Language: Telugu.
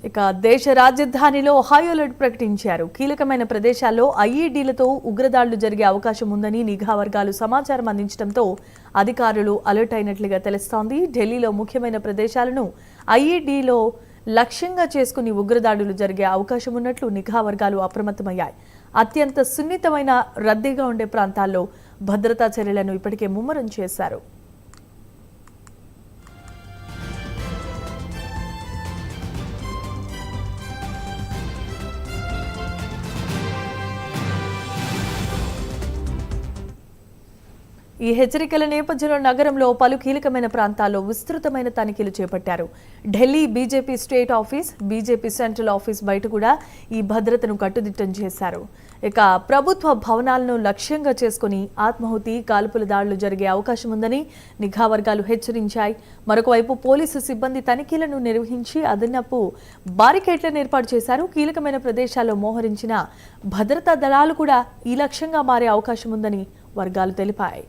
ఇక దేశ రాజధానిలో హై అలర్ట్ ప్రకటించారు. కీలకమైన ప్రదేశాల్లో ఐఈడీలతో ఉగ్రదాడులు జరిగే అవకాశం ఉందని నిఘా వర్గాలు సమాచారం అందించడంతో అధికారులు అలర్ట్ అయినట్లుగా తెలుస్తోంది. ఢిల్లీలో ముఖ్యమైన ప్రదేశాలను ఐఈడీలో లక్ష్యంగా చేసుకుని ఉగ్రదాడులు జరిగే అవకాశం ఉన్నట్లు నిఘా వర్గాలు అప్రమత్తమయ్యాయి. అత్యంత సున్నితమైన రద్దీగా ఉండే ప్రాంతాల్లో భద్రతా చర్యలను ఇప్పటికే ముమ్మరం చేశారు. ఈ హెచ్చరికల నేపథ్యంలో నగరంలో పలు కీలకమైన ప్రాంతాల్లో విస్తృతమైన తనిఖీలు చేపట్టారు. Delhi BJP state office, BJP central office బయట కూడా ఈ భద్రతను కట్టుదిట్టం చేశారు. ఇక ప్రభుత్వ భవనాలను లక్ష్యంగా చేసుకుని ఆత్మాహుతి, కాల్పుల దాడులు జరిగే అవకాశం ఉందని నిఘా వర్గాలు హెచ్చరించాయి. మరొకవైపు పోలీసు సిబ్బంది తనిఖీలను నిర్వహించి అదనపు బారికేడ్లను ఏర్పాటు చేశారు. కీలకమైన ప్రదేశాల్లో మోహరించిన భద్రతా దళాలు కూడా ఈ లక్ష్యంగా మారే అవకాశం ఉందని వర్గాలు తెలిపాయి.